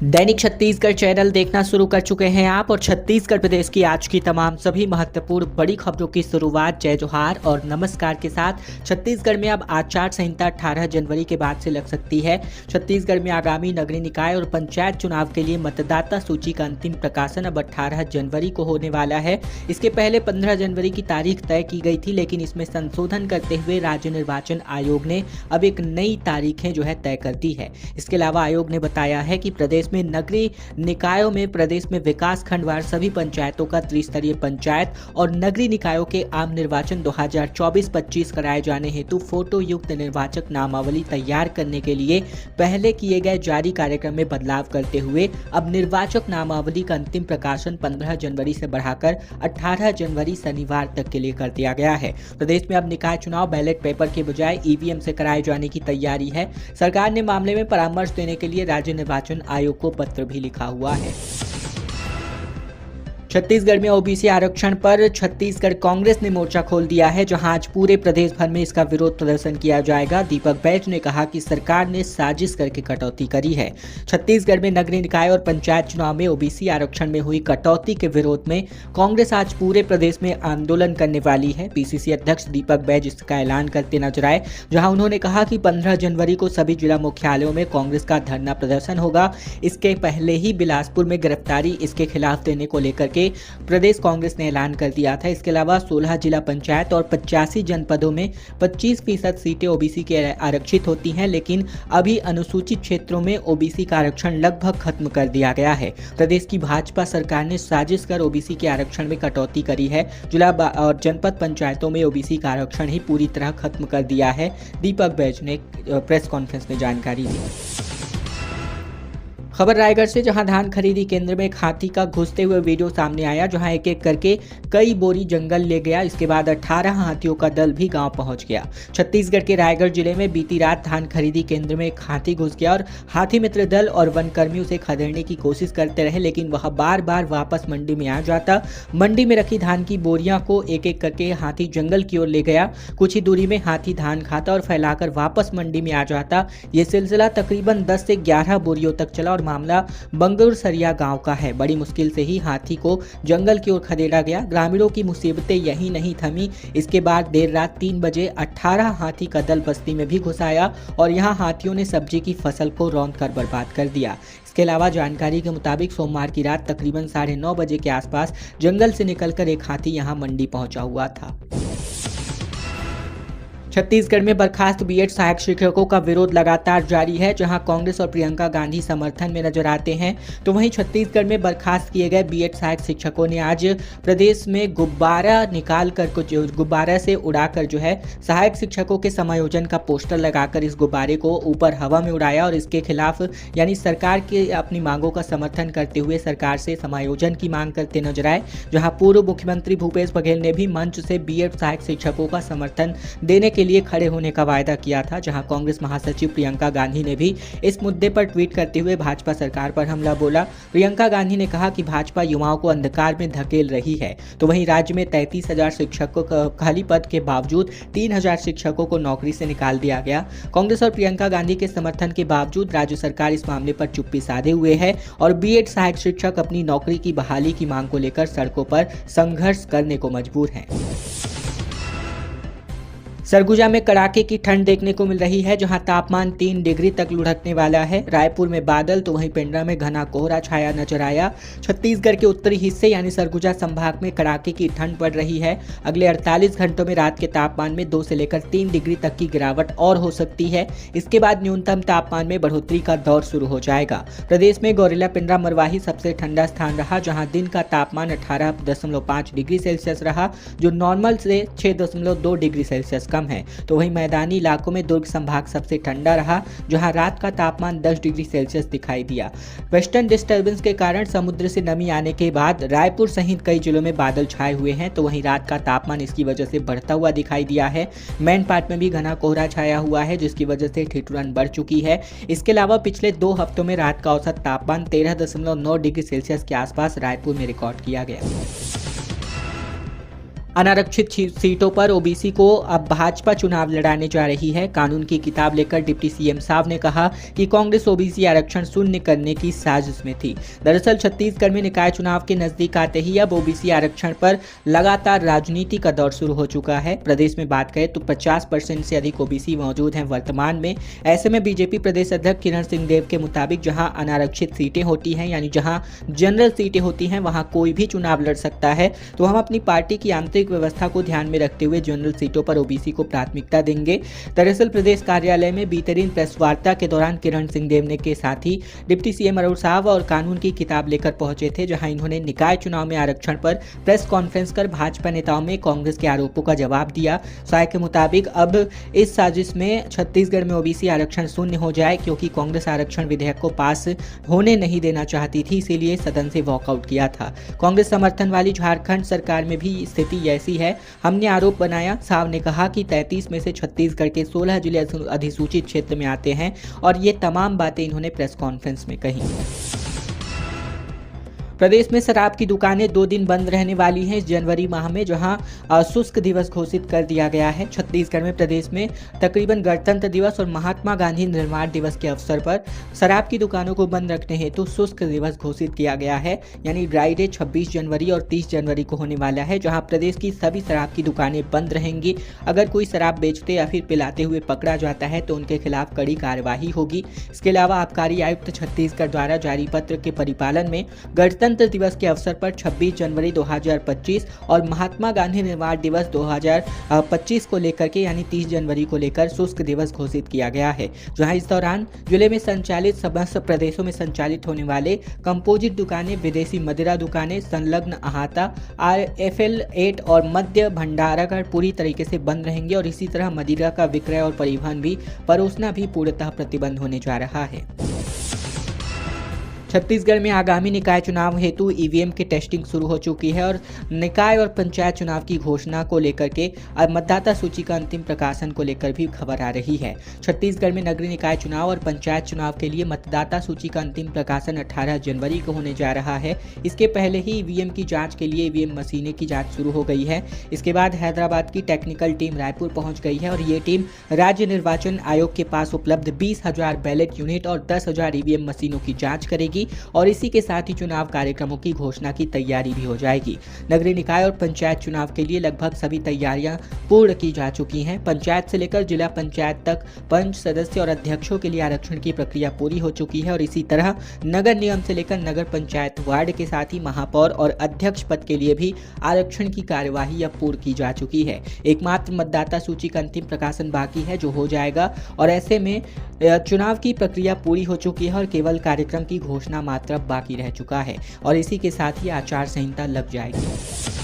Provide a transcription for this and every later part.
दैनिक Chhattisgarh channel देखना शुरू कर चुके हैं आप और छत्तीसगढ़ प्रदेश की आज की तमाम सभी महत्वपूर्ण बड़ी खबरों की शुरुआत जय जोहार और नमस्कार के साथ। छत्तीसगढ़ में अब आचार संहिता 18 जनवरी के बाद से लग सकती है। छत्तीसगढ़ में आगामी नगरीय निकाय और पंचायत चुनाव के लिए मतदाता सूची का अंतिम प्रकाशन अब 18 जनवरी को होने वाला है। इसके पहले 15 जनवरी की तारीख तय की गई थी, लेकिन इसमें संशोधन करते हुए राज्य निर्वाचन आयोग ने अब एक नई तारीखें तय कर दी है। इसके अलावा आयोग ने बताया है कि प्रदेश में नगरीय निकायों में प्रदेश में विकास खंडवार सभी पंचायतों का त्रिस्तरीय पंचायत और नगरीय निकायों के आम निर्वाचन 2024-25 कराए जाने हेतु फोटो युक्त निर्वाचक नामावली तैयार करने के लिए पहले किए गए जारी कार्यक्रम में बदलाव करते हुए अब निर्वाचक नामावली का अंतिम प्रकाशन 15 जनवरी से बढ़ाकर 18 जनवरी शनिवार तक के लिए कर दिया गया है। प्रदेश में अब निकाय चुनाव बैलेट पेपर के बजाय ईवीएम से कराए जाने की तैयारी है। सरकार ने मामले में परामर्श देने के लिए राज्य निर्वाचन आयोग को पत्र भी लिखा हुआ है। छत्तीसगढ़ में ओबीसी आरक्षण पर छत्तीसगढ़ कांग्रेस ने मोर्चा खोल दिया है, जहां आज पूरे प्रदेश भर में इसका विरोध प्रदर्शन किया जाएगा। दीपक बैज ने कहा कि सरकार ने साजिश करके कटौती करी है। छत्तीसगढ़ में नगरीय निकाय और पंचायत चुनाव में ओबीसी आरक्षण में हुई कटौती के विरोध में कांग्रेस आज पूरे प्रदेश में आंदोलन करने वाली है। पीसीसी अध्यक्ष दीपक बैज इसका ऐलान करते नजर आए, जहां उन्होंने कहा कि 15 जनवरी को सभी जिला मुख्यालयों में कांग्रेस का धरना प्रदर्शन होगा। इसके पहले ही बिलासपुर में गिरफ्तारी इसके खिलाफ देने को लेकर के प्रदेश कांग्रेस ने ऐलान कर दिया था। इसके अलावा 16 जिला पंचायत और 85 जनपदों में 25% सीटें ओबीसी के आरक्षित होती हैं, लेकिन अभी अनुसूचित क्षेत्रों में ओबीसी का आरक्षण लगभग खत्म कर दिया गया है। प्रदेश की भाजपा सरकार ने साजिश कर ओबीसी के आरक्षण में कटौती करी है। जिला और जनपद पंचायतों में ओबीसी का आरक्षण ही पूरी तरह खत्म कर दिया है। दीपक बैज ने प्रेस कॉन्फ्रेंस में जानकारी दी। खबर रायगढ़ से, जहां धान खरीदी केंद्र में एक हाथी का घुसते हुए वीडियो सामने आया, जहां एक एक करके कई बोरी जंगल ले गया। इसके बाद 18 हाथियों का दल भी गांव पहुंच गया। छत्तीसगढ़ के रायगढ़ जिले में बीती रात धान खरीदी केंद्र में एक हाथी घुस गया और हाथी मित्र दल और वनकर्मी उसे खदेड़ने की कोशिश करते रहे, लेकिन वह बार बार वापस मंडी में आ जाता। मंडी में रखी धान की बोरियां को एक एक करके हाथी जंगल की ओर ले गया। कुछ ही दूरी में हाथी धान खाता और फैलाकर वापस मंडी में आ जाता। ये सिलसिला तकरीबन 10 से 11 बोरियों तक चला और मामला बंगुर सरिया गांव का है। बड़ी मुश्किल से ही हाथी को जंगल की ओर खदेड़ा गया। ग्रामीणों की मुसीबतें यही नहीं थमी। इसके बाद देर रात 3 बजे 18 हाथी का दल बस्ती में भी घुस आया और यहां हाथियों ने सब्जी की फसल को रौंद कर बर्बाद कर दिया। इसके अलावा जानकारी के मुताबिक सोमवार की रात तकरीबन 9:30 बजे के आसपास जंगल से निकलकर एक हाथी यहां मंडी पहुंचा हुआ था। छत्तीसगढ़ में बर्खास्त बीएड सहायक शिक्षकों का विरोध लगातार जारी है, जहां कांग्रेस और प्रियंका गांधी समर्थन में नजर आते हैं, तो वहीं छत्तीसगढ़ में बर्खास्त किए गए बीएड सहायक शिक्षकों ने आज प्रदेश में गुब्बारा निकाल कर कुछ गुब्बारा से उड़ाकर सहायक शिक्षकों के समायोजन का पोस्टर लगाकर इस गुब्बारे को ऊपर हवा में उड़ाया और इसके खिलाफ यानी सरकार की अपनी मांगों का समर्थन करते हुए सरकार से समायोजन की मांग करते नजर आए। जहां पूर्व मुख्यमंत्री भूपेश बघेल ने भी मंच से बीएड सहायक शिक्षकों का समर्थन देने के लिए खड़े होने का वायदा किया था। जहां कांग्रेस महासचिव प्रियंका गांधी ने भी इस मुद्दे पर ट्वीट करते हुए भाजपा सरकार पर हमला बोला। प्रियंका गांधी ने कहा कि भाजपा युवाओं को अंधकार में धकेल रही है, तो वहीं राज्य में 33,000 शिक्षकों खाली पद के बावजूद 3,000 शिक्षकों को नौकरी से निकाल दिया गया। कांग्रेस और प्रियंका गांधी के समर्थन के बावजूद राज्य सरकार इस मामले पर चुप्पी साधे हुए है और बीएड सहायक शिक्षक अपनी नौकरी की बहाली की मांग को लेकर सड़कों पर संघर्ष करने को मजबूर हैं। सरगुजा में कड़ाके की ठंड देखने को मिल रही है, जहां तापमान 3 डिग्री तक लुढ़कने वाला है। रायपुर में बादल तो वहीं पेंड्रा में घना कोहरा छाया नजर आया। छत्तीसगढ़ के उत्तरी हिस्से यानी सरगुजा संभाग में कड़ाके की ठंड पड़ रही है। अगले 48 घंटों में रात के तापमान में 2 से लेकर 3 डिग्री तक की गिरावट और हो सकती है। इसके बाद न्यूनतम तापमान में बढ़ोतरी का दौर शुरू हो जाएगा। प्रदेश में गौरेला पेंड्रा मरवाही सबसे ठंडा स्थान रहा, जहाँ दिन का तापमान 18.5 डिग्री सेल्सियस रहा, जो नॉर्मल से 6.2 डिग्री सेल्सियस कम है। तो वहीं मैदानी इलाकों में दुर्ग संभाग सबसे ठंडा रहा, जहां रात का तापमान 10 डिग्री सेल्सियस दिखाई दिया। वेस्टर्न डिस्टर्बेंस के कारण समुद्र से नमी आने के बाद रायपुर सहित कई जिलों में बादल छाए हुए हैं, तो वहीं रात का तापमान इसकी वजह से बढ़ता हुआ दिखाई दिया है। मैन पार्ट में भी घना कोहरा छाया हुआ है, जिसकी वजह से ठिठुरन बढ़ चुकी है। इसके अलावा पिछले 2 हफ्तों में रात का औसत तापमान 13.9 डिग्री सेल्सियस के आसपास रायपुर में रिकॉर्ड किया गया। अनारक्षित सीटों पर ओबीसी को अब भाजपा चुनाव लड़ाने जा रही है। कानून की किताब लेकर डिप्टी सीएम साहब ने कहा कि कांग्रेस ओबीसी आरक्षण शून्य करने की साजिश में थी। दरअसल छत्तीसगढ़ में निकाय चुनाव के नजदीक आते ही अब ओबीसी आरक्षण पर लगातार राजनीति का दौर शुरू हो चुका है। प्रदेश में बात करें तो 50% से अधिक ओबीसी मौजूद हैं वर्तमान में। ऐसे में बीजेपी प्रदेश अध्यक्ष किरण सिंहदेव के मुताबिक जहां अनारक्षित सीटें होती हैं, यानी जहां जनरल सीटें होती हैं, वहां कोई भी चुनाव लड़ सकता है। तो हम अपनी पार्टी की आंतरिक व्यवस्था को ध्यान में रखते हुए जनरल सीटों पर ओबीसी को प्राथमिकता देंगे। दरअसल प्रदेश कार्यालय में बीते दिन प्रेस वार्ता के दौरान किरण सिंहदेव ने के साथ ही डिप्टी सीएम अरुण साहब और कानून की किताब लेकर पहुंचे थे, जहां इन्होंने निकाय चुनाव में आरक्षण पर प्रेस कॉन्फ्रेंस कर भाजपा नेताओं में कांग्रेस के आरोपों का जवाब दिया। साय के मुताबिक अब इस साजिश में छत्तीसगढ़ में ओबीसी आरक्षण शून्य हो जाए, क्योंकि कांग्रेस आरक्षण विधेयक को पास होने नहीं देना चाहती थी, इसीलिए सदन से वॉकआउट किया था। कांग्रेस समर्थन वाली झारखंड सरकार में भी स्थिति ऐसी है। हमने आरोप बनाया। साहब ने कहा कि 33 में से छत्तीसगढ़ के 16 जिले अधिसूचित क्षेत्र में आते हैं, और ये तमाम बातें इन्होंने प्रेस कॉन्फ्रेंस में कही। प्रदेश में शराब की दुकानें 2 दिन बंद रहने वाली हैं इस जनवरी माह में, जहां शुष्क दिवस घोषित कर दिया गया है। छत्तीसगढ़ में प्रदेश में तकरीबन गणतंत्र दिवस और महात्मा गांधी निर्माण दिवस के अवसर पर शराब की दुकानों को बंद रखने हेतु शुष्क दिवस घोषित किया गया है, यानी ड्राई डे 26 जनवरी और 30 जनवरी को होने वाला है, जहाँ प्रदेश की सभी शराब की दुकानें बंद रहेंगी। अगर कोई शराब बेचते या फिर पिलाते हुए पकड़ा जाता है तो उनके खिलाफ कड़ी कार्रवाई होगी। इसके अलावा आबकारी आयुक्त छत्तीसगढ़ द्वारा जारी पत्र के परिपालन में गणतंत्र दिवस के अवसर पर 26 जनवरी 2025 और महात्मा गांधी निर्माण दिवस 2025 को लेकर के, यानी 30 जनवरी को लेकर शुष्क दिवस घोषित किया गया है, जहां इस दौरान जिले में संचालित समस्त प्रदेशों में संचालित होने वाले कंपोजिट दुकानें, विदेशी मदिरा दुकानें, संलग्न अहाता, RFL 8 और मद्य भंडारागार पूरी तरीके से बंद रहेंगे, और इसी तरह मदिरा का विक्रय और परिवहन भी, परोसना भी पूर्णतः प्रतिबंध होने जा रहा है। छत्तीसगढ़ में आगामी निकाय चुनाव हेतु ईवीएम की टेस्टिंग शुरू हो चुकी है, और निकाय और पंचायत चुनाव की घोषणा को लेकर के मतदाता सूची का अंतिम प्रकाशन को लेकर भी खबर आ रही है। छत्तीसगढ़ में नगरीय निकाय चुनाव और पंचायत चुनाव के लिए मतदाता सूची का अंतिम प्रकाशन 18 जनवरी को होने जा रहा है। इसके पहले ही ईवीएम की जाँच के लिए ईवीएम मशीनें की जाँच शुरू हो गई है। इसके बाद हैदराबाद की टेक्निकल टीम रायपुर पहुँच गई है, और ये टीम राज्य निर्वाचन आयोग के पास उपलब्ध 20,000 बैलेट यूनिट और 10,000 ईवीएम मशीनों की जाँच करेगी, और इसी के साथ ही चुनाव कार्यक्रमों की घोषणा की तैयारी भी हो जाएगी। नगरीय निकाय और पंचायत चुनाव के लिए लगभग सभी तैयारियां पूर्ण की जा चुकी हैं। पंचायत से लेकर जिला पंचायत तक पंच सदस्य और अध्यक्षों के लिए आरक्षण की प्रक्रिया पूरी हो चुकी है, और इसी तरह नगर निगम से लेकर नगर पंचायत वार्ड के साथ ही महापौर और अध्यक्ष पद के लिए भी आरक्षण की कार्यवाही अब पूर्ण की जा चुकी है। एकमात्र मतदाता सूची का अंतिम प्रकाशन बाकी है, जो हो जाएगा, और ऐसे में चुनाव की प्रक्रिया पूरी हो चुकी है और केवल कार्यक्रम की घोषणा मात्र बाकी रह चुका है, और इसी के साथ ही आचार संहिता लग जाएगी।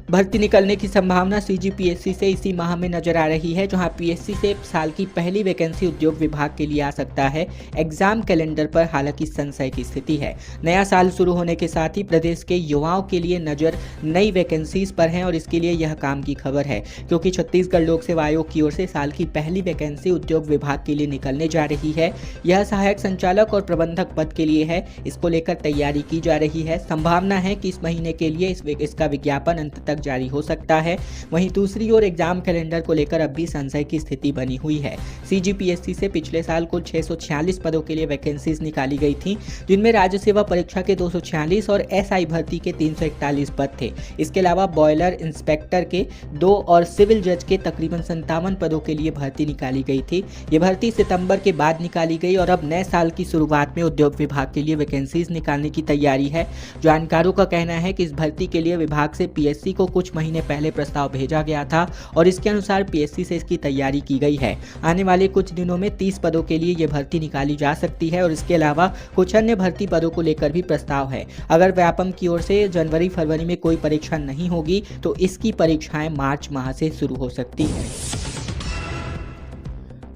भर्ती निकलने की संभावना सीजीपीएससी से इसी माह में नजर आ रही है, जहां पीएससी से साल की पहली वैकेंसी उद्योग विभाग के लिए आ सकता है। एग्जाम कैलेंडर पर हालांकि संशय की स्थिति है। नया साल शुरू होने के साथ ही प्रदेश के युवाओं के लिए नजर नई वैकेंसीज पर है, और इसके लिए यह काम की खबर है, क्योंकि छत्तीसगढ़ लोक सेवा आयोग की ओर से साल की पहली वैकेंसी उद्योग विभाग के लिए निकलने जा रही है। यह सहायक संचालक और प्रबंधक पद के लिए है। इसको लेकर तैयारी की जा रही है। संभावना है कि इस महीने के लिए इसका विज्ञापन अंत तक जारी हो सकता है। वहीं दूसरी ओर एग्जाम कैलेंडर को लेकर अब भी संशय की स्थिति बनी हुई है। सीजीपीएससी से पिछले साल कुल 646 पदों के लिए वैकेंसीज निकाली गई थी, जिनमें राज्य सेवा परीक्षा के 246 और एसआई भर्ती के 341 पद थे। इसके अलावा बॉयलर इंस्पेक्टर के 2 और सिविल जज के तकरीबन 57 पदों के लिए भर्ती निकाली गई थी। ये भर्ती सितंबर के बाद निकाली गई, और अब नए साल की शुरुआत में उद्योग विभाग के लिए वैकेंसीज निकालने की तैयारी है। जानकारों का कहना है कि इस भर्ती के लिए विभाग से पीएससी को कुछ महीने पहले प्रस्ताव भेजा गया था, और इसके अनुसार पीएससी से इसकी तैयारी की गई है। आने वाले कुछ दिनों में 30 पदों के लिए ये भर्ती निकाली जा सकती है, और इसके अलावा कुछ अन्य भर्ती पदों को लेकर भी प्रस्ताव है। अगर व्यापम की ओर से जनवरी फरवरी में कोई परीक्षा नहीं होगी तो इसकी परीक्षाएं मार्च माह से शुरू हो सकती है।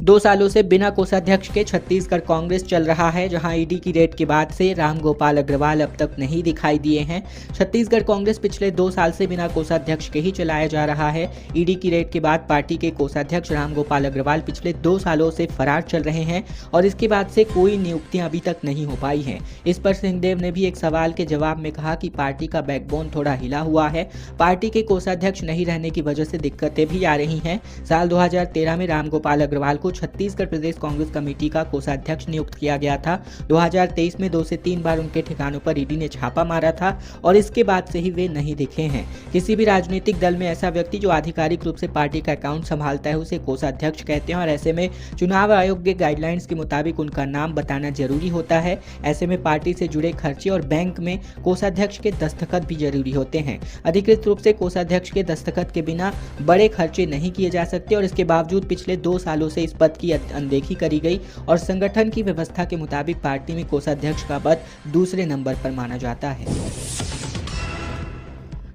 2 सालों से बिना कोषाध्यक्ष के छत्तीसगढ़ कांग्रेस चल रहा है, जहां ईडी की रेड के बाद से रामगोपाल अग्रवाल अब तक नहीं दिखाई दिए हैं। छत्तीसगढ़ कांग्रेस पिछले 2 साल से बिना कोषाध्यक्ष के ही चलाया जा रहा है। ईडी की रेड के बाद पार्टी के कोषाध्यक्ष रामगोपाल अग्रवाल पिछले 2 सालों से फरार चल रहे हैं और इसके बाद से कोई नियुक्तियां अभी तक नहीं हो पाई हैं। इस पर सिंहदेव ने भी एक सवाल के जवाब में कहा कि पार्टी का बैकबोन थोड़ा हिला हुआ है। पार्टी के कोषाध्यक्ष नहीं रहने की वजह से दिक्कतें भी आ रही हैं। साल 2013 में रामगोपाल अग्रवाल को छत्तीसगढ़ प्रदेश कांग्रेस कमेटी का कोषाध्यक्ष नियुक्त किया गया था। 2023 में 2 से 3 बार उनके ठिकानों पर ईडी ने छापा मारा था और इसके बाद से ही वे नहीं दिखे हैं। किसी भी राजनीतिक दल में ऐसा व्यक्ति जो आधिकारिक रूप से पार्टी का अकाउंट संभालता है उसे कोषाध्यक्ष कहते हैं और ऐसे में चुनाव आयोग के गाइडलाइंस के मुताबिक उनका नाम बताना जरूरी होता है। ऐसे में पार्टी से जुड़े खर्चे और बैंक में कोषाध्यक्ष के दस्तखत भी जरूरी होते हैं। अधिकृत रूप से कोषाध्यक्ष के दस्तखत के बिना बड़े खर्चे नहीं किए जा सकते और इसके बावजूद पिछले 2 सालों से इस पद की अनदेखी करी गई और संगठन की व्यवस्था के मुताबिक पार्टी में कोषाध्यक्ष का पद दूसरे नंबर पर माना जाता है।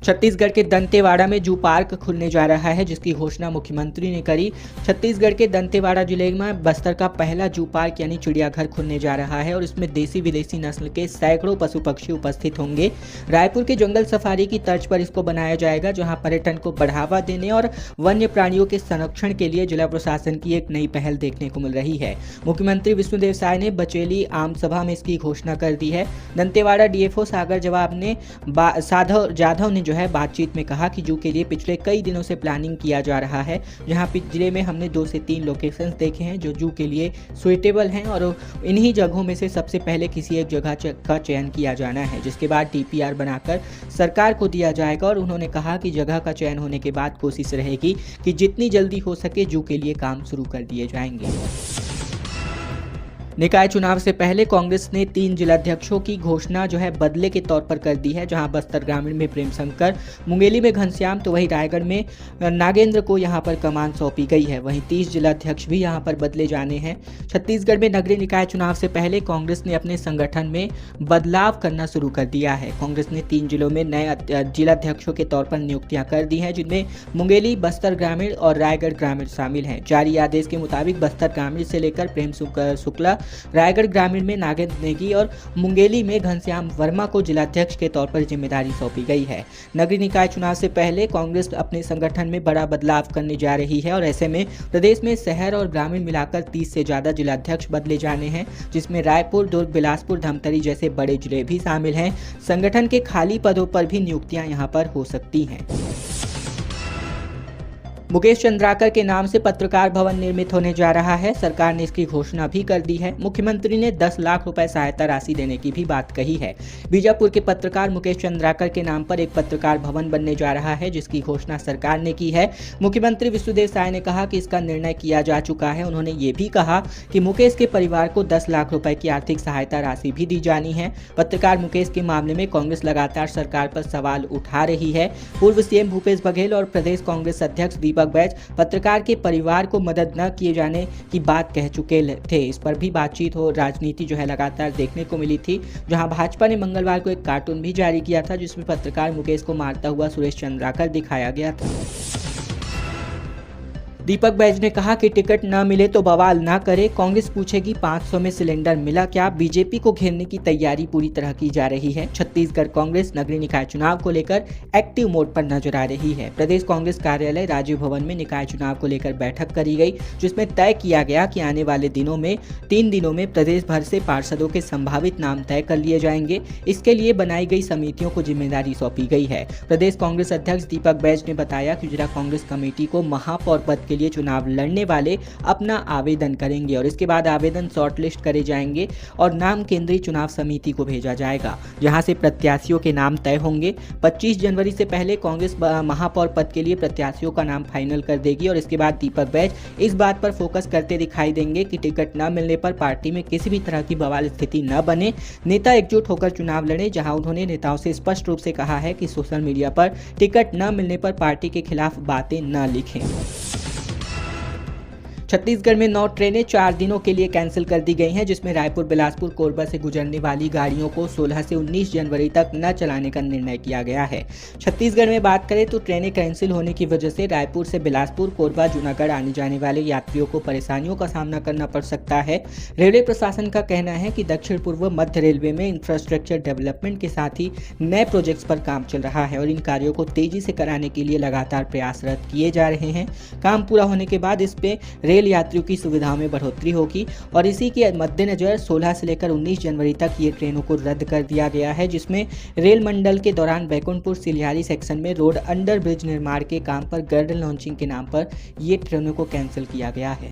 छत्तीसगढ़ के दंतेवाड़ा में जू पार्क खुलने जा रहा है, जिसकी घोषणा मुख्यमंत्री ने करी। छत्तीसगढ़ के दंतेवाड़ा जिले में बस्तर का पहला जू पार्क यानी चिड़ियाघर खुलने जा रहा है और इसमें देसी विदेशी नस्ल के सैकड़ों पशु पक्षी उपस्थित होंगे। रायपुर के जंगल सफारी की तर्ज पर इसको बनाया जाएगा, जहां पर्यटन को बढ़ावा देने और वन्य प्राणियों के संरक्षण के लिए जिला प्रशासन की एक नई पहल देखने को मिल रही है। मुख्यमंत्री विष्णुदेव साय ने बचेली आम सभा में इसकी घोषणा कर दी है। दंतेवाड़ा डीएफओ सागर जाधव ने बातचीत में कहा कि जू के लिए पिछले कई दिनों से प्लानिंग किया जा रहा है। यहाँ जिले में हमने 2 से 3 लोकेशंस देखे हैं जो जू के लिए सुइटेबल हैं और इन्हीं जगहों में से सबसे पहले किसी एक जगह का चयन किया जाना है, जिसके बाद टीपीआर बनाकर सरकार को दिया जाएगा। और उन्होंने कहा कि जगह का चयन होने के बाद कोशिश रहेगी कि जितनी जल्दी हो सके जू के लिए काम शुरू कर दिए जाएंगे। निकाय चुनाव से पहले कांग्रेस ने 3 जिलाध्यक्षों की घोषणा बदले के तौर पर कर दी है, जहां बस्तर ग्रामीण में प्रेम शंकर, मुंगेली में घनश्याम तो वहीं रायगढ़ में नागेंद्र को यहां पर कमान सौंपी गई है। वहीं 30 जिलाध्यक्ष भी यहां पर बदले जाने हैं। छत्तीसगढ़ में नगरीय निकाय चुनाव से पहले कांग्रेस ने अपने संगठन में बदलाव करना शुरू कर दिया है। कांग्रेस ने 3 जिलों में नए जिलाध्यक्षों के तौर पर नियुक्तियां कर दी हैं, जिनमें मुंगेली, बस्तर ग्रामीण और रायगढ़ ग्रामीण शामिल हैं। जारी आदेश के मुताबिक बस्तर ग्रामीण से लेकर प्रेम शुक्ला, रायगढ़ ग्रामीण में नागेंद्र नेगी और मुंगेली में घनश्याम वर्मा को जिलाध्यक्ष के तौर पर जिम्मेदारी सौंपी गई है। नगरीय निकाय चुनाव से पहले कांग्रेस अपने संगठन में बड़ा बदलाव करने जा रही है और ऐसे में प्रदेश में शहर और ग्रामीण मिलाकर 30 से ज्यादा जिलाध्यक्ष बदले जाने हैं, जिसमें रायपुर, दुर्ग, बिलासपुर, धमतरी जैसे बड़े जिले भी शामिल हैं। संगठन के खाली पदों पर भी नियुक्तियां यहां पर हो सकती हैं। मुकेश चंद्राकर के नाम से पत्रकार भवन निर्मित होने जा रहा है। सरकार ने इसकी घोषणा भी कर दी है। मुख्यमंत्री ने 10 लाख रुपए सहायता राशि देने की भी बात कही है। बीजापुर के पत्रकार मुकेश चंद्राकर के नाम पर एक पत्रकार भवन बनने जा रहा है, जिसकी घोषणा सरकार ने की है। मुख्यमंत्री विष्णुदेव साय ने कहा कि इसका निर्णय किया जा चुका है। उन्होंने ये भी कहा कि मुकेश के परिवार को 10 लाख रुपए की आर्थिक सहायता राशि भी दी जानी है। पत्रकार मुकेश के मामले में कांग्रेस लगातार सरकार पर सवाल उठा रही है। पूर्व सीएम भूपेश बघेल और प्रदेश कांग्रेस अध्यक्ष दीपक बैज पत्रकार के परिवार को मदद न किए जाने की बात कह चुके थे। इस पर भी बातचीत हो राजनीति लगातार देखने को मिली थी, जहां भाजपा ने मंगलवार को एक कार्टून भी जारी किया था, जिसमें पत्रकार मुकेश को मारता हुआ सुरेश चंद्राकर दिखाया गया था। दीपक बैज ने कहा कि टिकट न मिले तो बवाल ना करे। कांग्रेस पूछेगी 500 में सिलेंडर मिला क्या? बीजेपी को घेरने की तैयारी पूरी तरह की जा रही है। छत्तीसगढ़ कांग्रेस नगरीय निकाय चुनाव को लेकर एक्टिव मोड पर नजर आ रही है। प्रदेश कांग्रेस कार्यालय राजीव भवन में निकाय चुनाव को लेकर बैठक करी गई, जिसमें तय किया गया कि आने वाले 3 दिनों में प्रदेश भर से पार्षदों के संभावित नाम तय कर लिए जाएंगे। इसके लिए बनाई गई समितियों को जिम्मेदारी सौंपी गई है। प्रदेश कांग्रेस अध्यक्ष दीपक बैज ने बताया कि जिला कांग्रेस कमेटी को महापौर पद के लिए चुनाव लड़ने वाले अपना आवेदन करेंगे और इसके बाद आवेदन शॉर्टलिस्ट करे जाएंगे और नाम केंद्रीय चुनाव समिति को भेजा जाएगा, जहां से प्रत्याशियों के नाम तय होंगे। 25 जनवरी से पहले कांग्रेस महापौर पद के लिए प्रत्याशियों का नाम फाइनल कर देगी और इसके बाद दीपक बैज इस बात पर फोकस करते दिखाई देंगे कि टिकट न मिलने पर पार्टी में किसी भी तरह की बवाल स्थिति न बने। नेता एकजुट होकर चुनाव लड़े, जहां उन्होंने नेताओं से स्पष्ट रूप से कहा है कि सोशल मीडिया पर टिकट न मिलने पर पार्टी के खिलाफ बातें न लिखें। छत्तीसगढ़ में 9 ट्रेनें 4 दिनों के लिए कैंसिल कर दी गई हैं, जिसमें रायपुर, बिलासपुर, कोरबा से गुजरने वाली गाड़ियों को 16 से 19 जनवरी तक न चलाने का निर्णय किया गया है। छत्तीसगढ़ में बात करें तो ट्रेनें कैंसिल होने की वजह से रायपुर से बिलासपुर, कोरबा, जूनागढ़ आने जाने वाले यात्रियों को परेशानियों का सामना करना पड़ सकता है। रेलवे प्रशासन का कहना है कि दक्षिण पूर्व मध्य रेलवे में इंफ्रास्ट्रक्चर डेवलपमेंट के साथ ही नए प्रोजेक्ट्स पर काम चल रहा है और इन कार्यों को तेजी से कराने के लिए लगातार प्रयासरत किए जा रहे हैं। काम पूरा होने के बाद इस पे रेल यात्रियों की सुविधाओं में बढ़ोतरी होगी और इसी के मद्देनजर 16 से लेकर 19 जनवरी तक ये ट्रेनों को रद्द कर दिया गया है, जिसमें रेल मंडल के दौरान बैकुंठपुर सिलियारी सेक्शन में रोड अंडर ब्रिज निर्माण के काम पर गर्ड लॉन्चिंग के नाम पर ये ट्रेनों को कैंसिल किया गया है।